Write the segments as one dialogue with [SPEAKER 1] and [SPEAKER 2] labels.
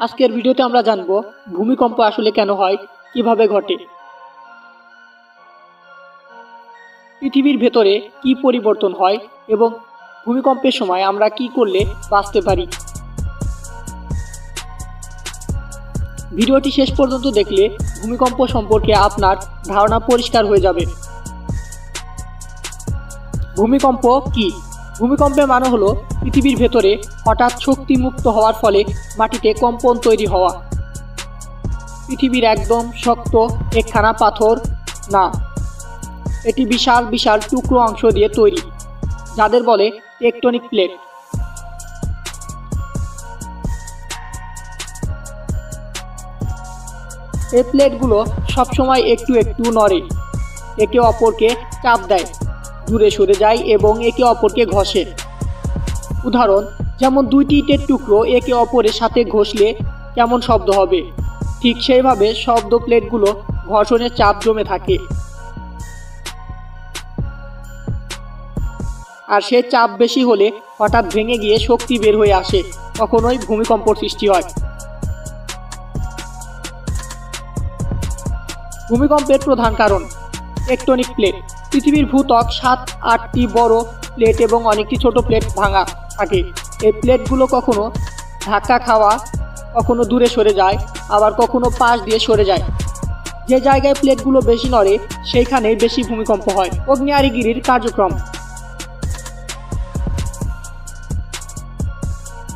[SPEAKER 1] আজকের ভিডিওতে আমরা জানব ভূমিকম্প আসলে কেন হয়, কিভাবে ঘটে, পৃথিবীর ভেতরে কি পরিবর্তন হয় এবং ভূমিকম্পের সময় আমরা কি করলে বাঁচতে পারি। ভিডিওটি শেষ পর্যন্ত দেখলে ভূমিকম্প সম্পর্কে আপনার ধারণা পরিষ্কার হয়ে যাবে। ভূমিকম্প কি? ভূমিকম্পের মানে হলো পৃথিবীর ভেতরে হঠাৎ শক্তি মুক্ত হওয়ার ফলে মাটিতে কম্পন তৈরি হওয়া। পৃথিবীর একদম শক্ত একখানা পাথর না, এটি বিশাল বিশাল টুকরো অংশ দিয়ে তৈরি, যাদের বলে টেকটনিক প্লেট। এই প্লেটগুলো সবসময় একটু একটু নড়ে, একে অপরকে চাপ দেয়, দূরে সরে যায় এবং একে অপরকে ঘষে। উদাহরণ, যেমন দুইটি ইটের টুকরো একে অপরের সাথে ঘষলে কেমন শব্দ হবে, ঠিক সেইভাবে শব্দ প্লেটগুলো ঘর্ষণের চাপ জমে থাকে, আর সে চাপ বেশি হলে হঠাৎ ভেঙে গিয়ে শক্তি বের হয়ে আসে, তখনই ভূমিকম্প সৃষ্টি হয়। ভূমিকম্পের প্রধান কারণ টেকটনিক প্লেট। পৃথিবীর ভূত্বক 7-8টি বড় প্লেট এবং অনেকটি ছোট প্লেট ভাঙা থাকে। এই প্লেটগুলো কখনো ধাক্কা খাওয়া, কখনো দূরে সরে যায়, আবার কখনো পাশ দিয়ে সরে যায়। যে জায়গায় প্লেটগুলো বেশি নড়ে সেইখানে বেশি ভূমিকম্প হয়। আগ্নেয়গিরির কার্যক্রম।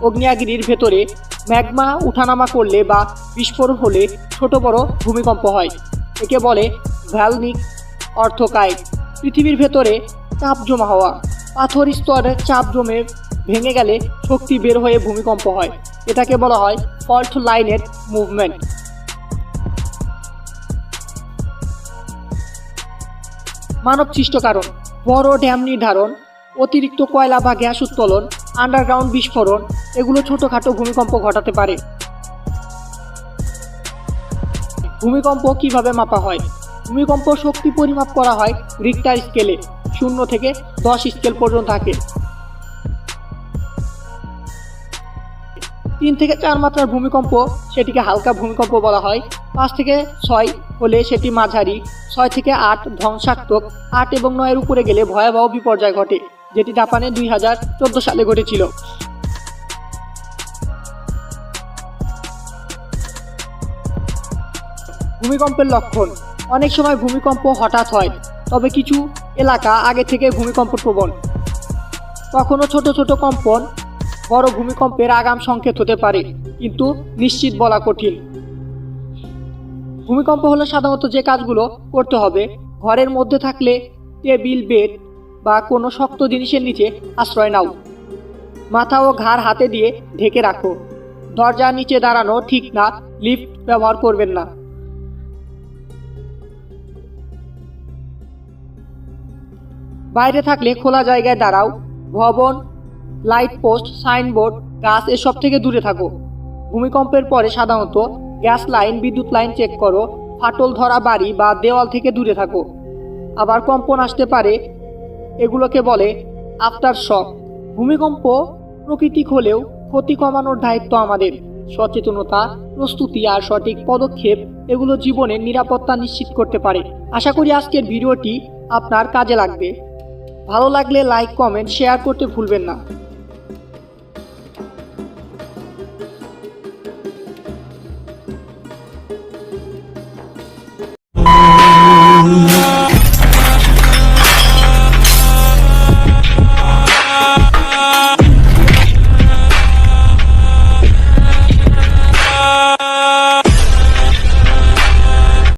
[SPEAKER 1] আগ্নেয়গিরির ভেতরে ম্যাগমা উঠানামা করলে বা বিস্ফোরণ হলে ছোট বড় ভূমিকম্প হয়, একে বলে ভলক্যানিক আর্থকোয়েক। পৃথিবীর ভেতরে চাপ জমা হওয়া। পাথর স্তরে চাপ জমে ভেঙে গেলে শক্তি বের হয়ে ভূমিকম্প হয়, এটাকে বলা হয় ফল্ট লাইনের মুভমেন্ট। মানবসৃষ্ট কারণ: বড় ড্যাম নির্ধারণ, অতিরিক্ত কয়লা বা গ্যাস উত্তোলন, আন্ডারগ্রাউন্ড বিস্ফোরণ, এগুলো ছোটখাটো ভূমিকম্প ঘটাতে পারে। ভূমিকম্প কিভাবে মাপা হয়? ভূমিকম্প শক্তি পরিমাপ করা হয় রিক্টার স্কেলে, 0 থেকে 10 স্কেল পর্যন্ত থাকে। 3 থেকে 4 মাত্রার ভূমিকম্প সেটিকে হালকা ভূমিকম্প বলা হয়। 5 থেকে 6 হলে সেটি মাঝারি, 6 থেকে 8 ধ্বংসাত্মক, 8 এবং 9 এর উপরে গেলে ভয়াবহ বিপর্যয় ঘটে, যেটি জাপানে 2014 সালে ঘটেছিল। ভূমিকম্পের লক্ষণ: অনেক সময় ভূমিকম্প হঠাৎ হয়, তবে কিছু এলাকা আগে থেকে ভূমিকম্প প্রবণ। কখনো ছোট ছোট কম্পন বড় ভূমিকম্পের আগাম সংকেত হতে পারে, কিন্তু নিশ্চিত বলা কঠিন। ভূমিকম্প হলে সাধারণত যে কাজগুলো করতে হবে: ঘরের মধ্যে থাকলে টেবিল, বেড বা কোনো শক্ত জিনিসের নিচে আশ্রয় নাও। মাথা ও ঘাড় হাতে দিয়ে ঢেকে রাখো। দরজার নিচে দাঁড়ানো ঠিক না, লিফট ব্যবহার করবেন না। বাইরে থাকলে খোলা জায়গায় দাঁড়াও। ভবন, লাইট পোস্ট, সাইনবোর্ড, গাছ এসব থেকে দূরে থাকো। ভূমিকম্পের পরে সাধারণত গ্যাস লাইন, বিদ্যুৎ লাইন চেক করো। ফাটল ধরা বাড়ি বা দেওয়াল থেকে দূরে থাকো। আবার কম্পন আসতে পারে, এগুলোকে বলে আফটার শক। ভূমিকম্প প্রাকৃতিক হলেও ক্ষতি কমানোর দায়িত্ব আমাদের। সচেতনতা, প্রস্তুতি আর সঠিক পদক্ষেপ এগুলো জীবনের নিরাপত্তা নিশ্চিত করতে পারে। আশা করি আজকের ভিডিওটি আপনার কাজে লাগবে। ভালো লাগলে লাইক, কমেন্ট, শেয়ার করতে ভুলবেন না।